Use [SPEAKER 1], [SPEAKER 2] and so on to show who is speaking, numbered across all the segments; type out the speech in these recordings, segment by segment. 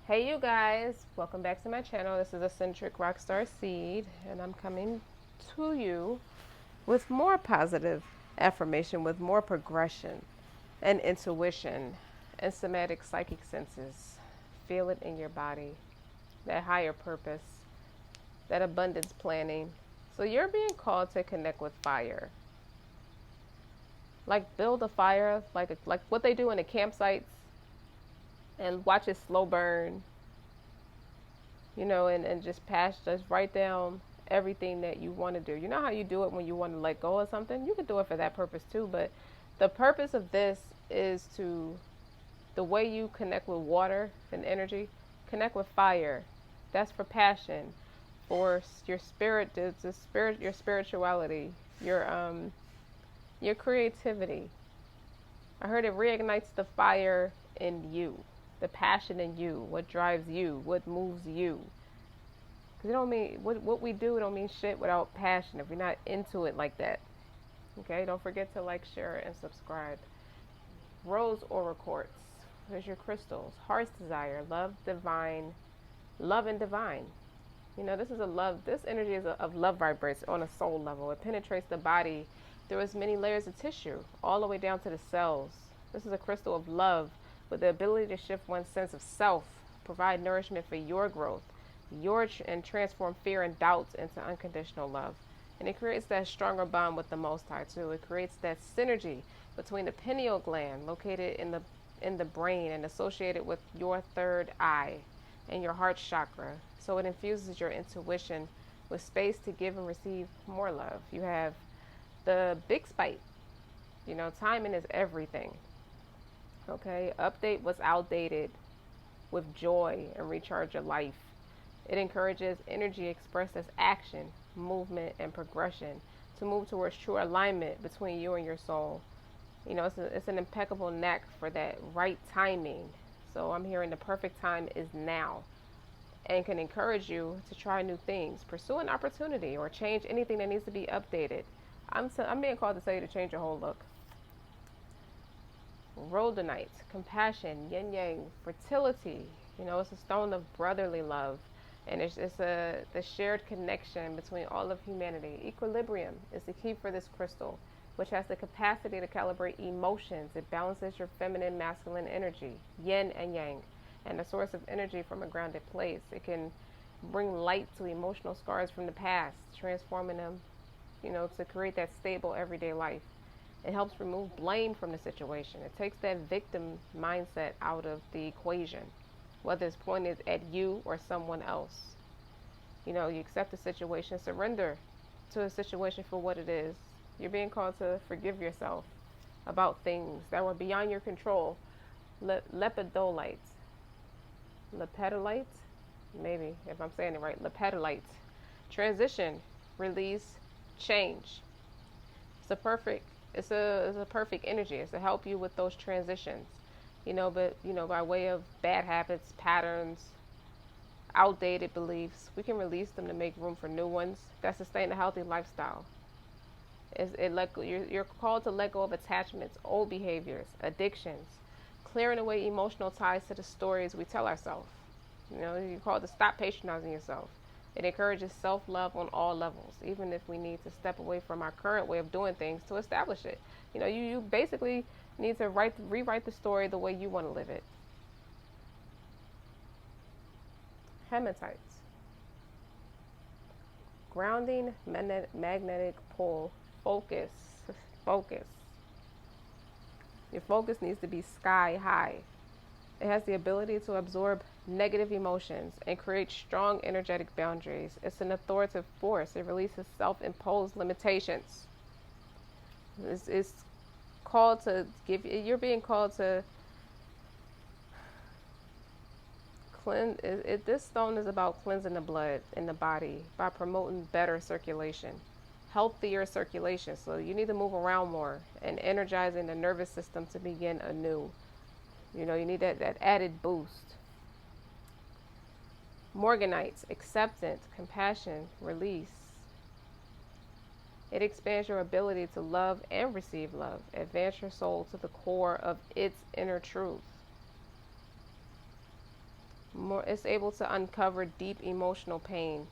[SPEAKER 1] Hey you guys, welcome back to my channel. This is Eccentric RockStar'Seed, and I'm coming to you with more positive affirmation, with more progression and intuition and somatic psychic senses. Feel it in your body, that higher purpose, that abundance planning. So you're being called to connect with fire. Like build a fire, like what they do in the campsites and watch it slow burn, and just write down everything that you want to do. You know how you do it when you want to let go of something? You could do it for that purpose too, but the purpose of this is to, the way you connect with water and energy, connect with fire. That's for passion, for your spirit, the spirit, your spirituality, your creativity. I heard it reignites the fire in you, the passion in you, what drives you, what moves you. Because it don't mean, what we do don't mean shit without passion if we're not into it like that. Okay, don't forget to like, share, and subscribe. Rose aura quartz. There's your crystals. Heart's desire, love, divine, love and divine. This is a love. This energy is of love vibrates on a soul level. It penetrates the body through its many layers of tissue, all the way down to the cells. This is a crystal of love with the ability to shift one's sense of self, provide nourishment for your growth, and transform fear and doubts into unconditional love. And it creates that stronger bond with the Most High too. It creates that synergy between the pineal gland, located in the brain and associated with your third eye and your heart chakra. So it infuses your intuition with space to give and receive more love. You have the big spite. Timing is everything. Okay, update what's outdated with joy and recharge your life. It encourages energy expressed as action, movement, and progression to move towards true alignment between you and your soul. It's an impeccable knack for that right timing. So I'm hearing the perfect time is now, and can encourage you to try new things, pursue an opportunity, or change anything that needs to be updated. I'm being called to tell you to change your whole look. Rhodonite, compassion, yin yang, fertility. It's a stone of brotherly love, and the shared connection between all of humanity. Equilibrium is the key for this crystal, which has the capacity to calibrate emotions. It balances your feminine, masculine energy, yin and yang, and a source of energy from a grounded place. It can bring light to emotional scars from the past, transforming them, to create that stable everyday life. It helps remove blame from the situation. It takes that victim mindset out of the equation, whether it's pointed at you or someone else. You accept the situation, surrender to a situation for what it is. You're being called to forgive yourself about things that were beyond your control. Lepidolite, lepidolite, maybe if I'm saying it right, lepidolite. Transition, release, change. It's a perfect energy. It's to help you with those transitions. But by way of bad habits, patterns, outdated beliefs, we can release them to make room for new ones that sustain a healthy lifestyle. You're called to let go of attachments, old behaviors, addictions, clearing away emotional ties to the stories we tell ourselves. You're called to stop patronizing yourself. It encourages self-love on all levels, even if we need to step away from our current way of doing things to establish it. You basically need to rewrite the story the way you want to live it. Hematites. Grounding, magnetic pull, focus. Focus. Your focus needs to be sky high. It has the ability to absorb negative emotions and create strong energetic boundaries. It's an authoritative force. It releases self-imposed limitations. It's called to give. You're being called to cleanse. This stone is about cleansing the blood in the body by promoting better circulation, healthier circulation. So you need to move around more and energizing the nervous system to begin anew. You need that added boost. Morganites, acceptance, compassion, release. It expands your ability to love and receive love. Advance your soul to the core of its inner truth. It's able to uncover deep emotional pain,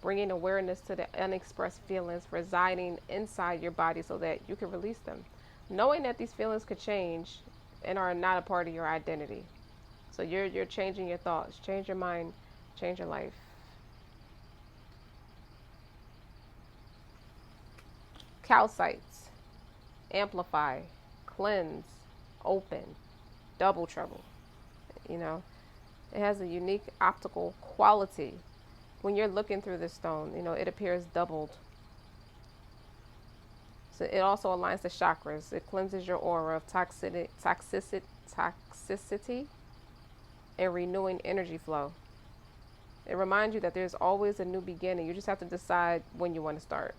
[SPEAKER 1] bringing awareness to the unexpressed feelings residing inside your body so that you can release them. Knowing that these feelings could change and are not a part of your identity. So you're changing your thoughts, change your mind, change your life. Calcites, amplify, cleanse, open, double trouble. You know, it has a unique optical quality. When you're looking through the stone, it appears doubled. So it also aligns the chakras. It cleanses your aura of toxicity and renewing energy flow. It reminds you that there's always a new beginning. You just have to decide when you want to start.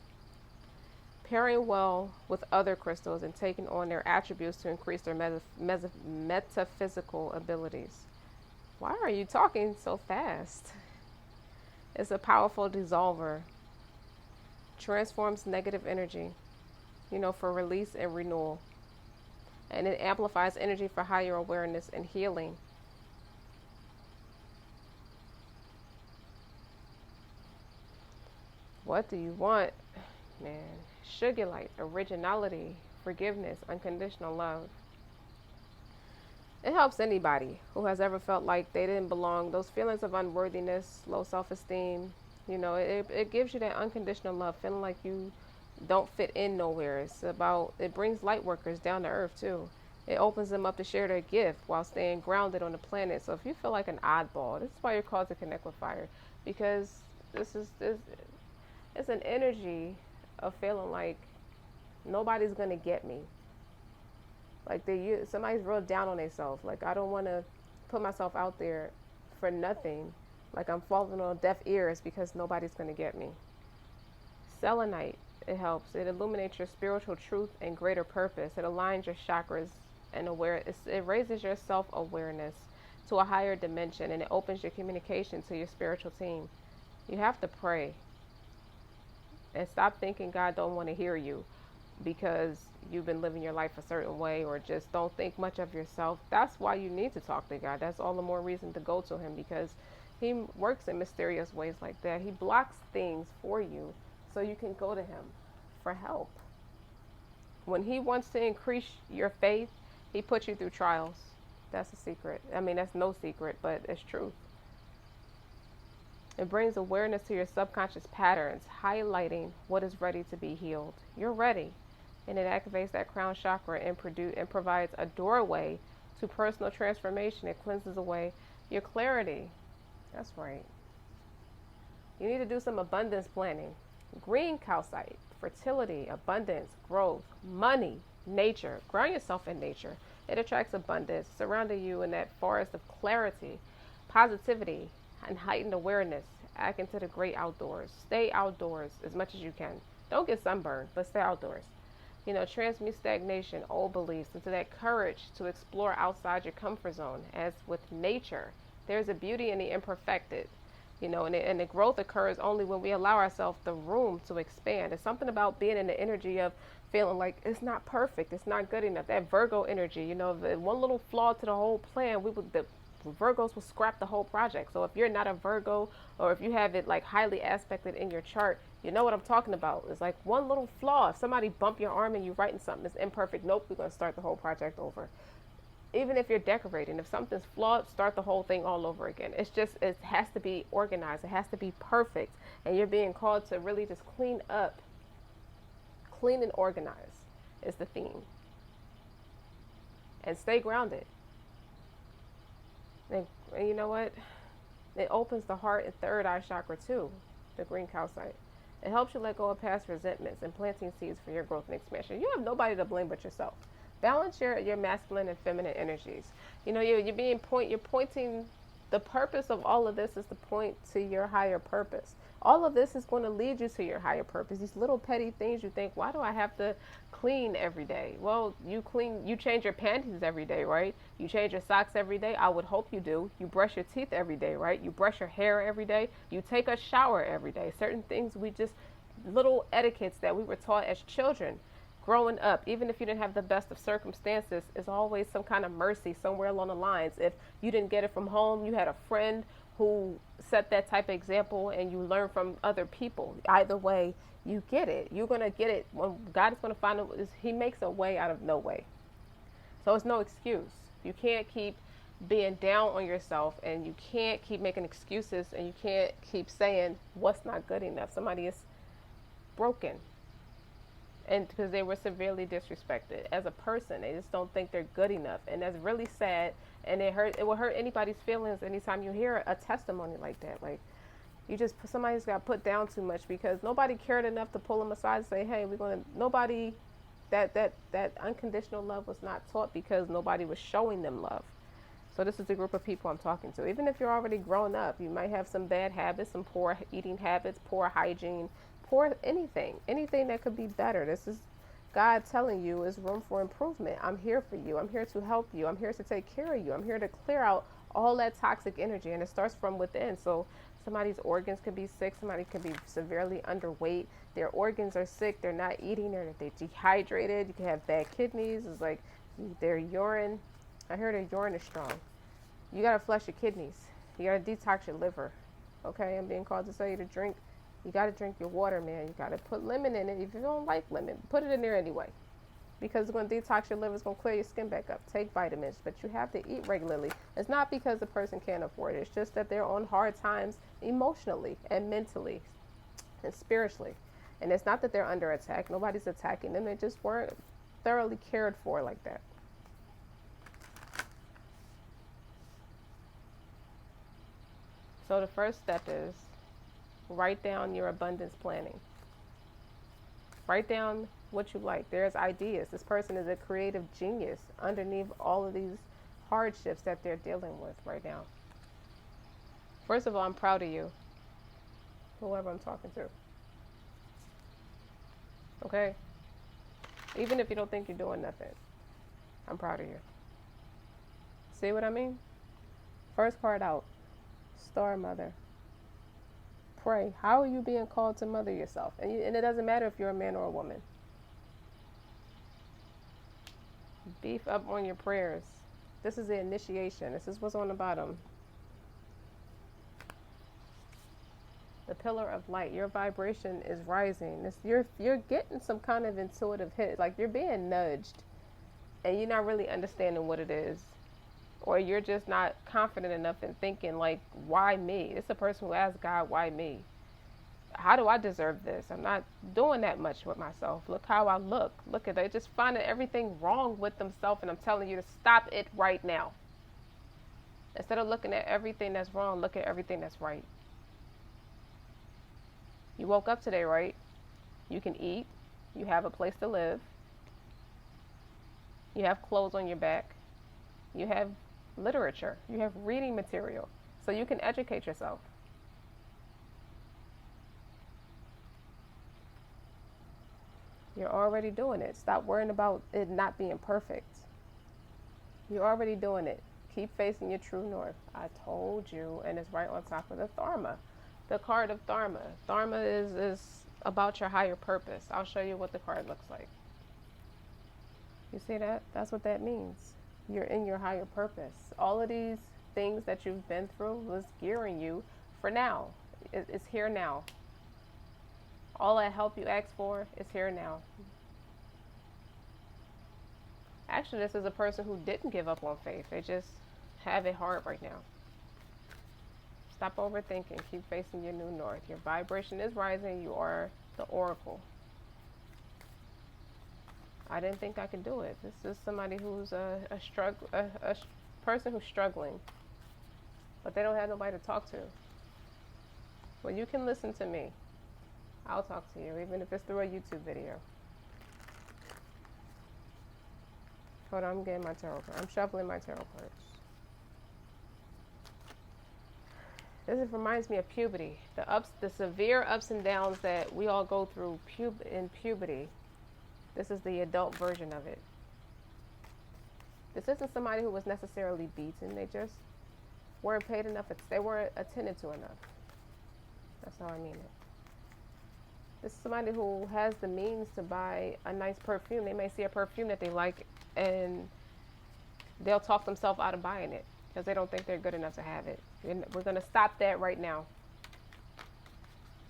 [SPEAKER 1] Pairing well with other crystals and taking on their attributes to increase their metaphysical abilities. Why are you talking so fast? It's a powerful dissolver. Transforms negative energy, for release and renewal. And it amplifies energy for higher awareness and healing. What do you want? Man, sugar light, originality, forgiveness, unconditional love. It helps anybody who has ever felt like they didn't belong. Those feelings of unworthiness, low self-esteem, it gives you that unconditional love, feeling like you don't fit in nowhere. It brings light workers down to earth too. It opens them up to share their gift while staying grounded on the planet. So if you feel like an oddball, this is why you're called to connect with fire, because this it's an energy of feeling like nobody's gonna get me. Like somebody's real down on themselves. Like, I don't want to put myself out there for nothing. Like, I'm falling on deaf ears because nobody's going to get me. Selenite, it helps. It illuminates your spiritual truth and greater purpose. It aligns your chakras and it raises your self-awareness to a higher dimension, and it opens your communication to your spiritual team. You have to pray and stop thinking God don't want to hear you because you've been living your life a certain way, or just don't think much of yourself. That's why you need to talk to God. That's all the more reason to go to him, because he works in mysterious ways like that. He blocks things for you so you can go to him for help. When he wants to increase your faith, he puts you through trials. That's a secret. I mean, that's no secret, but it's truth. It brings awareness to your subconscious patterns, highlighting what is ready to be healed. You're ready. And it activates that crown chakra and provides a doorway to personal transformation. It cleanses away your clarity. That's right. You need to do some abundance planning. Green calcite, fertility, abundance, growth, money, nature. Ground yourself in nature. It attracts abundance, surrounding you in that forest of clarity, positivity, and heightened awareness. Act into the great outdoors. Stay outdoors as much as you can. Don't get sunburned, but stay outdoors. Transmute stagnation, old beliefs, into that courage to explore outside your comfort zone. As with nature, there's a beauty in the imperfected, and the growth occurs only when we allow ourselves the room to expand. It's something about being in the energy of feeling like it's not perfect, it's not good enough. That Virgo energy, if one little flaw to the whole plan, the Virgos will scrap the whole project. So if you're not a Virgo, or if you have it like highly aspected in your chart, you know what I'm talking about. It's like one little flaw. If somebody bump your arm and you're writing something that's imperfect, nope, we're going to start the whole project over. Even if you're decorating, if something's flawed, start the whole thing all over again. It has to be organized. It has to be perfect. And you're being called to really just clean up. Clean and organize is the theme. And stay grounded. And you know what? It opens the heart and third eye chakra too, the green calcite. It helps you let go of past resentments and planting seeds for your growth and expansion. You have nobody to blame but yourself. Balance your masculine and feminine energies. You're pointing. The purpose of all of this is to point to your higher purpose. All of this is going to lead you to your higher purpose. These little petty things you think, why do I have to clean every day? Well, you change your panties every day, right? You change your socks every day. I would hope you do. You brush your teeth every day, right? You brush your hair every day. You take a shower every day. Certain things little etiquettes that we were taught as children growing up, even if you didn't have the best of circumstances, is always some kind of mercy somewhere along the lines. If you didn't get it from home, you had a friend who set that type of example and you learn from other people. Either way, you get it. You're going to get it. When God is going to find it, he makes a way out of no way. So it's no excuse. You can't keep being down on yourself, and you can't keep making excuses, and you can't keep saying what's not good enough. Somebody is broken, and because they were severely disrespected as a person, they just don't think they're good enough, and that's really sad. And it will hurt anybody's feelings anytime you hear a testimony like that. Like, somebody's got put down too much because nobody cared enough to pull them aside and say, hey, nobody, that unconditional love was not taught because nobody was showing them love. So this is the group of people I'm talking to. Even if you're already grown up, you might have some bad habits, some poor eating habits, poor hygiene, poor anything that could be better. This is God telling you is room for improvement. I'm here for you. I'm here to help you. I'm here to take care of you. I'm here to clear out all that toxic energy, and it starts from within. So somebody's organs could be sick. Somebody could be severely underweight. Their organs are sick. They're not eating. They're dehydrated. You can have bad kidneys. It's like their urine. I heard their urine is strong. You got to flush your kidneys. You got to detox your liver. Okay, I'm being called to tell you to drink. You got to drink your water, man. You got to put lemon in it. If you don't like lemon, put it in there anyway. Because it's going to detox your liver. It's going to clear your skin back up. Take vitamins. But you have to eat regularly. It's not because the person can't afford it. It's just that they're on hard times emotionally and mentally and spiritually. And it's not that they're under attack. Nobody's attacking them. They just weren't thoroughly cared for like that. So the first step is write down your abundance planning. Write down what you like. There's ideas. This person is a creative genius underneath all of these hardships that they're dealing with right now. First of all, I'm proud of you, whoever I'm talking to. Okay? Even if you don't think you're doing nothing, I'm proud of you. See what I mean? First card out. Star mother. Pray. How are you being called to mother yourself? And it doesn't matter if you're a man or a woman. Beef up on your prayers. This is the initiation. This is what's on the bottom. The pillar of light. Your vibration is rising. You're getting some kind of intuitive hit. Like you're being nudged, and you're not really understanding what it is. Or you're just not confident enough in thinking, like, why me? It's a person who asks God, why me? How do I deserve this? I'm not doing that much with myself. Look how I look. Look at that. Just finding everything wrong with themselves, and I'm telling you to stop it right now. Instead of looking at everything that's wrong, look at everything that's right. You woke up today, right? You can eat. You have a place to live. You have clothes on your back. You have literature. You have reading material. So you can educate yourself. You're already doing it. Stop worrying about it not being perfect. You're already doing it. Keep facing your true north. I told you, and it's right on top of the Dharma. The card of Dharma. Dharma is about your higher purpose. I'll show you what the card looks like. You see that? That's what that means. You're in your higher purpose. All of these things that you've been through was gearing you for now. It's here now. All that help you asked for is here now. Actually, this is a person who didn't give up on faith. They just have it hard right now. Stop overthinking. Keep facing your new north. Your vibration is rising. You are the oracle. I didn't think I could do it. This is somebody who's a person who's struggling, but they don't have nobody to talk to. Well, you can listen to me. I'll talk to you, even if it's through a YouTube video. Hold on, I'm getting my tarot card. I'm shuffling my tarot cards. This reminds me of puberty. The severe ups and downs that we all go through in puberty. This is the adult version of it. This isn't somebody who was necessarily beaten. They just weren't paid enough. They weren't attended to enough. That's how I mean it. This is somebody who has the means to buy a nice perfume. They may see a perfume that they like, and they'll talk themselves out of buying it because they don't think they're good enough to have it. And we're going to stop that right now.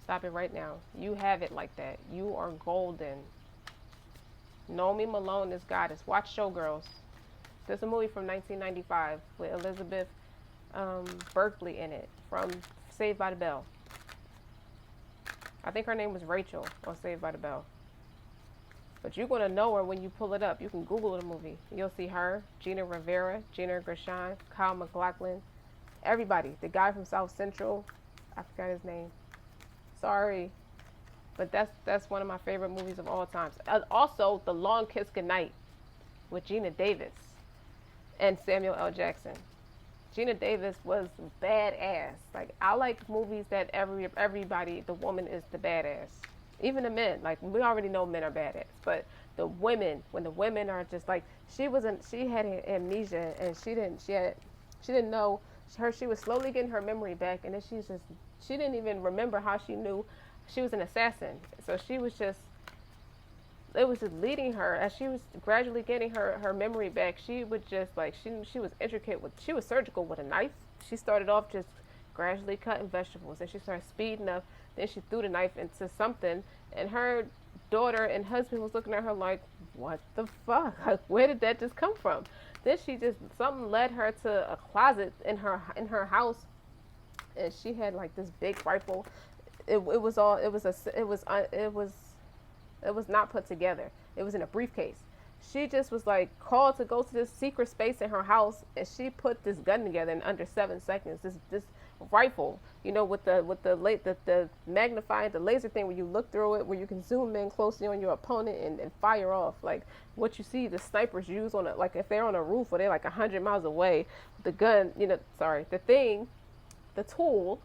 [SPEAKER 1] Stop it right now. You have it like that. You are golden. Naomi Malone is goddess. Watch Showgirls. There's a movie from 1995 with Elizabeth Berkley in it from Saved by the Bell. I think her name was Rachel on Saved by the Bell. But you're going to know her when you pull it up. You can Google the movie. You'll see her, Gina Rivera, Gina Gershon, Kyle MacLachlan, everybody. The guy from South Central, I forgot his name. Sorry. But that's one of my favorite movies of all time. Also, The Long Kiss Goodnight with Gina Davis and Samuel L. Jackson. Gina Davis was badass. Like, I like movies that everybody, the woman is the badass. Even the men, like, we already know men are badass, but the women, when the women are just like, she had amnesia, and she didn't know she was slowly getting her memory back, and then she didn't even remember how she knew she was an assassin. So it was just leading her as she was gradually getting her memory back. She would just like, she was intricate she was surgical with a knife. She started off just gradually cutting vegetables, and she started speeding up. Then she threw the knife into something, and her daughter and husband was looking at her like, what the fuck? Like, where did that just come from? Then something led her to a closet in her house, and she had like this big rifle. It was not put together. It was in a briefcase. She just was like called to go to this secret space in her house, and she put this gun together in under 7 seconds. This rifle, with the magnifying, the laser thing where you look through it, where you can zoom in closely on your opponent and fire off. Like what you see the snipers use on like if they're on a roof or they're like 100 miles away, the gun, the tool.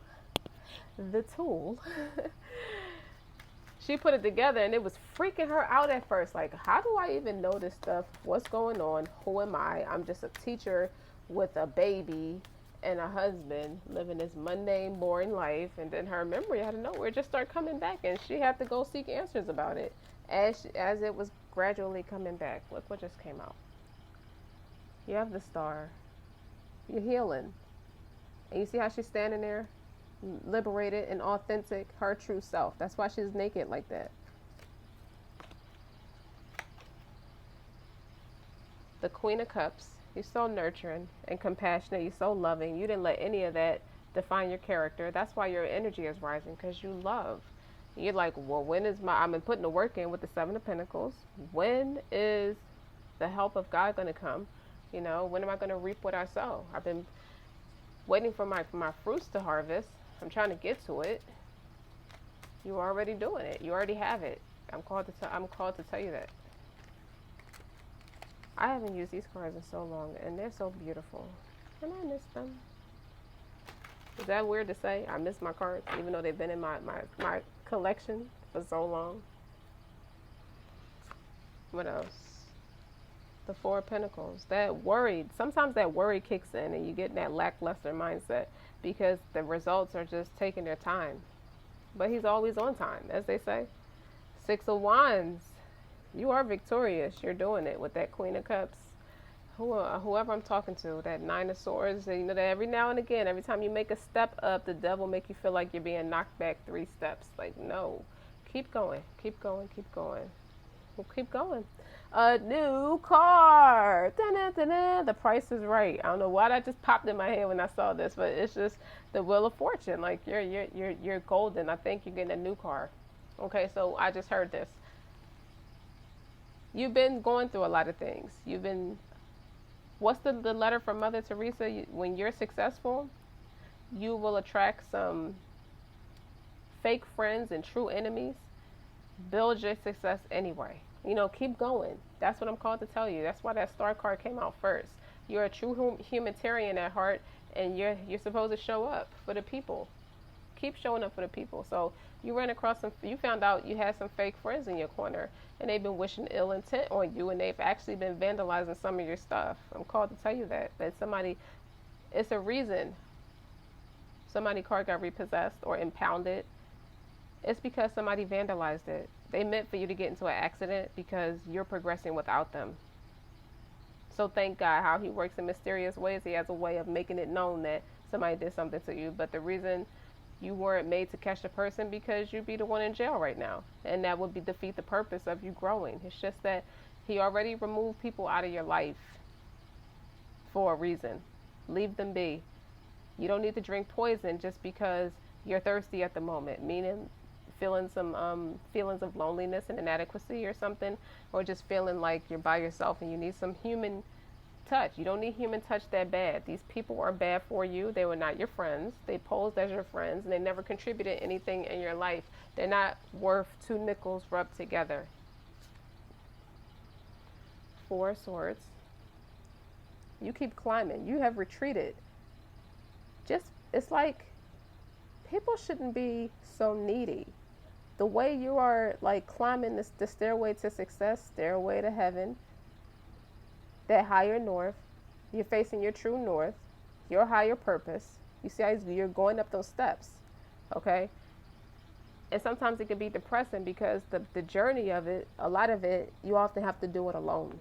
[SPEAKER 1] She put it together, and it was freaking her out at first. Like, how do I even know this stuff? What's going on? Who am I? I'm just a teacher with a baby and a husband living this mundane, boring life. And then her memory out of nowhere just started coming back, and she had to go seek answers about it as it was gradually coming back. Look what just came out. You have the star. You're healing. And you see how she's standing there? Liberated and authentic, her true self. That's why she's naked like that. The Queen of Cups. You're so nurturing and compassionate. You're so loving. You didn't let any of that define your character. That's why your energy is rising, because you love. You're like, well, I've been putting the work in with the Seven of Pentacles. When is the help of God going to come? When am I going to reap what I sow? I've been waiting for my fruits to harvest. I'm trying to get to it. You're already doing it. You already have it. I'm called to tell you that. I haven't used these cards in so long, and they're so beautiful, and I miss them. Is that weird to say? I miss my cards, even though they've been in my collection for so long. What else? The Four of Pentacles. Sometimes that worry kicks in, and you get in that lackluster mindset, because the results are just taking their time. But he's always on time, as they say. Six of Wands. You are victorious. You're doing it with that Queen of Cups. Whoever I'm talking to, that Nine of Swords, that every now and again, every time you make a step up, the devil make you feel like you're being knocked back 3 steps. Like, no. Keep going. Keep going. Keep going. Well, keep going. A new card. Da-da-da-da. The Price is Right. I don't know why that just popped in my head when I saw this, but it's just the Wheel of Fortune. Like, you're golden. I think you're getting a new car. Okay, so I just heard this. You've been going through a lot of things. What's the letter from Mother Teresa? When you're successful, you will attract some fake friends and true enemies. Build your success anyway. Keep going. That's what I'm called to tell you. That's why that star card came out first. You're a true humanitarian at heart, and you're supposed to show up for the people. Keep showing up for the people. So you found out you had some fake friends in your corner, and they've been wishing ill intent on you, and they've actually been vandalizing some of your stuff. I'm called to tell you that it's a reason somebody card got repossessed or impounded. It's because somebody vandalized it. They meant for you to get into an accident because you're progressing without them. So thank God how he works in mysterious ways. He has a way of making it known that somebody did something to you. But the reason you weren't made to catch the person because you'd be the one in jail right now. And that would be defeat the purpose of you growing. It's just that he already removed people out of your life for a reason. Leave them be. You don't need to drink poison just because you're thirsty at the moment, meaning feeling some feelings of loneliness and inadequacy or something, or just feeling like you're by yourself and you need some human touch. You don't need human touch that bad. These people are bad for you. They were not your friends. They posed as your friends and they never contributed anything in your life. They're not worth two nickels rubbed together. Four swords. You keep climbing. You have retreated. Just, it's like people shouldn't be so needy. The way you are like climbing the stairway to success, stairway to heaven, that higher north, you're facing your true north, your higher purpose. You see how you're going up those steps, okay? And sometimes it can be depressing because the journey of it, a lot of it, you often have to do it alone.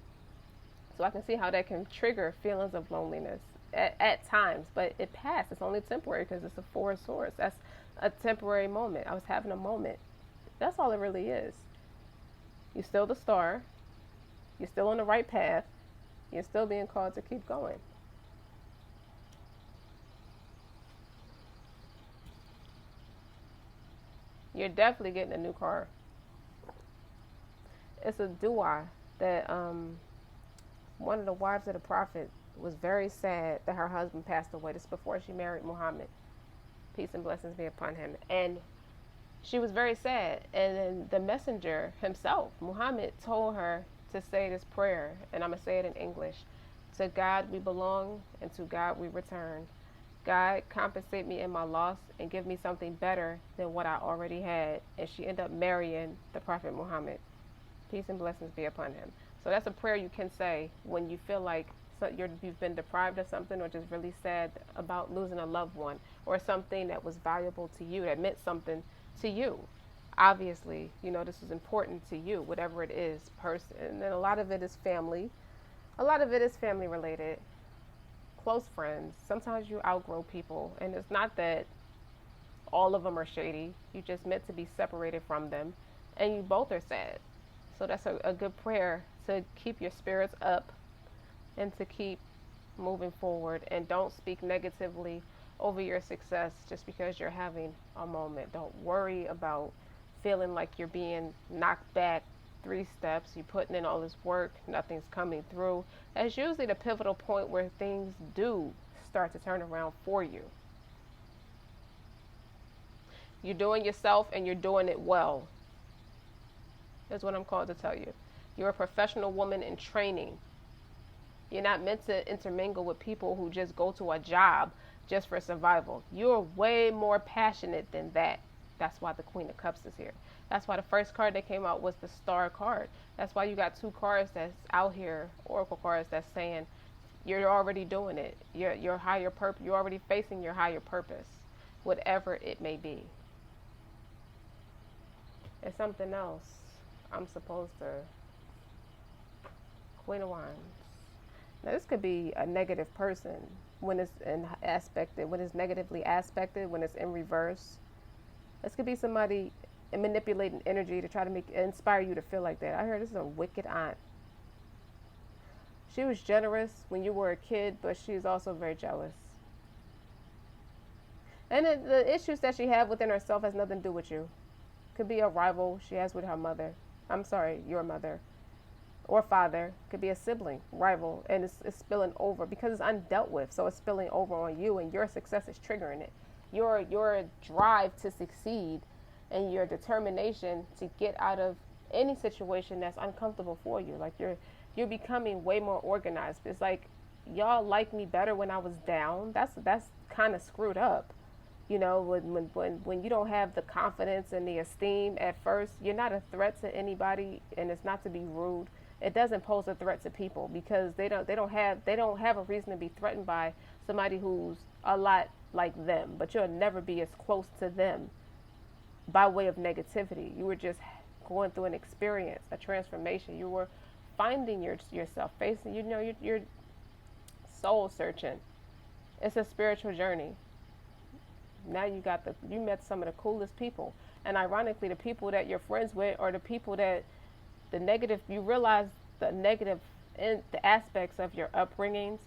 [SPEAKER 1] So I can see how that can trigger feelings of loneliness at times, but it passed. It's only temporary because it's a four of swords. That's a temporary moment. I was having a moment. That's all it really is. You're still the star. You're still on the right path. You're still being called to keep going. You're definitely getting a new car. It's a dua that one of the wives of the prophet was very sad that her husband passed away. This is before she married Muhammad. Peace and blessings be upon him. And she was very sad. And then the messenger himself, Muhammad, told her to say this prayer. And I'm going to say it in English. To God we belong, and to God we return. God, compensate me in my loss and give me something better than what I already had. And she ended up marrying the Prophet Muhammad. Peace and blessings be upon him. So that's a prayer you can say when you feel like you've been deprived of something, or just really sad about losing a loved one, or something that was valuable to you, that meant something to you. Obviously, this is important to you, whatever it is, person. And then a lot of it is family. A lot of it is family related. Close friends. Sometimes you outgrow people, and it's not that all of them are shady. You just meant to be separated from them, and you both are sad. So that's a good prayer to keep your spirits up and to keep moving forward. And don't speak negatively over your success just because you're having a moment. Don't worry about feeling like you're being knocked back 3 steps. You're putting in all this work, nothing's coming through. That's usually the pivotal point where things do start to turn around for you. You're doing yourself and you're doing it well. That's what I'm called to tell you. You're a professional woman in training. You're not meant to intermingle with people who just go to a job just for survival. You're way more passionate than that. That's why the Queen of Cups is here. That's why the first card that came out was the Star card. That's why you got 2 cards that's out here, Oracle cards, that's saying you're already doing it. Your higher purpose. You're already facing your higher purpose, whatever it may be. It's something else. I'm supposed to. Queen of Wands. Now this could be a negative person when it's when it's negatively aspected, when it's in reverse. This could be somebody manipulating energy to try to inspire you to feel like that. I heard this is a wicked aunt. She was generous when you were a kid, but she's also very jealous. And the issues that she had within herself has nothing to do with you. Could be a rival she has with her mother. I'm sorry, your mother. Or father. Could be a sibling, rival. And it's spilling over because it's undealt with. So it's spilling over on you, and your success is triggering it. Your drive to succeed and your determination to get out of any situation that's uncomfortable for you. Like you're becoming way more organized. It's like y'all like me better when I was down. That's kind of screwed up. When you don't have the confidence and the esteem at first, you're not a threat to anybody, and it's not to be rude. It doesn't pose a threat to people because they don't have a reason to be threatened by somebody who's a lot like them, but you'll never be as close to them by way of negativity. You were just going through an experience, a transformation. You were finding yourself, facing, your soul searching. It's a spiritual journey. Now you met some of the coolest people. And ironically, the people that you're friends with are the people that the negative, you realize the negative in the aspects of your upbringings.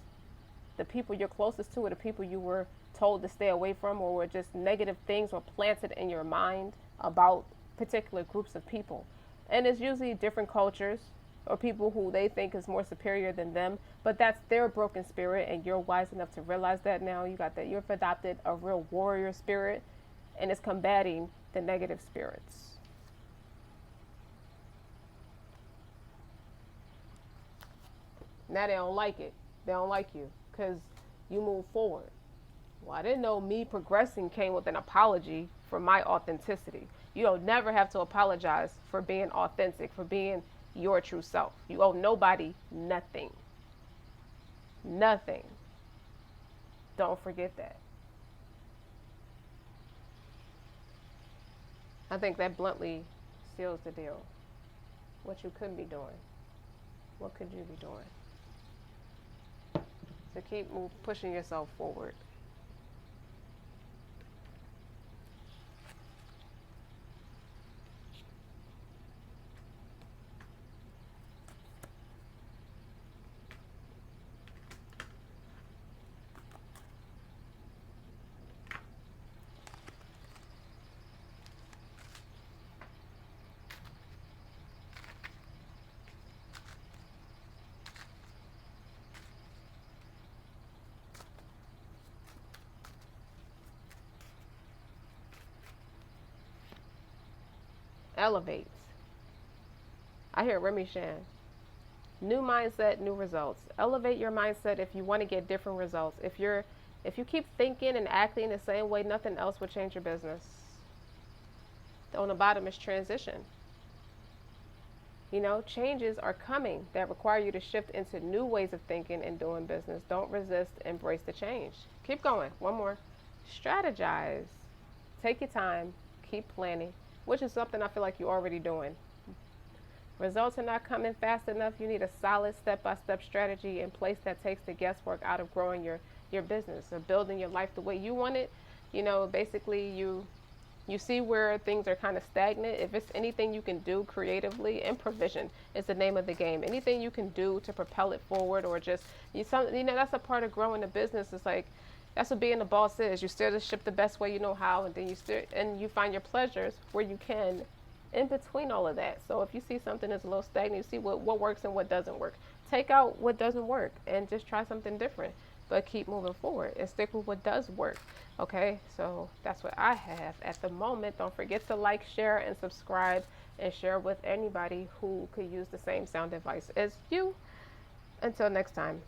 [SPEAKER 1] The people you're closest to are the people you were told to stay away from, or were just negative things were planted in your mind about particular groups of people. And it's usually different cultures or people who they think is more superior than them, but that's their broken spirit, and you're wise enough to realize that now. You got that. You've adopted a real warrior spirit, and it's combating the negative spirits. Now they don't like it. They don't like you because you move forward. Well, I didn't know me progressing came with an apology for my authenticity. You don't never have to apologize for being authentic, for being your true self. You owe nobody nothing. Nothing. Don't forget that. I think that bluntly seals the deal. What you could be doing. What could you be doing? So keep pushing yourself forward. Elevates. I hear Remy Shan. New mindset, new results. Elevate your mindset if you want to get different results. If you keep thinking and acting the same way, nothing else will change your business. On the bottom is transition. Changes are coming that require you to shift into new ways of thinking and doing business. Don't resist, embrace the change. Keep going. One more. Strategize. Take your time. Keep planning, which is something I feel like you're already doing. Results are not coming fast enough. You need a solid step-by-step strategy in place that takes the guesswork out of growing your business or building your life the way you want it. Basically you see where things are kind of stagnant. If it's anything you can do creatively, improvisation is the name of the game. Anything you can do to propel it forward, or just that's a part of growing a business. It's like that's what being a boss is. You steer the ship the best way you know how, and then you find your pleasures where you can in between all of that. So if you see something that's a little stagnant, you see what works and what doesn't work. Take out what doesn't work and just try something different. But keep moving forward and stick with what does work. Okay, so that's what I have at the moment. Don't forget to like, share, and subscribe, and share with anybody who could use the same sound advice as you. Until next time.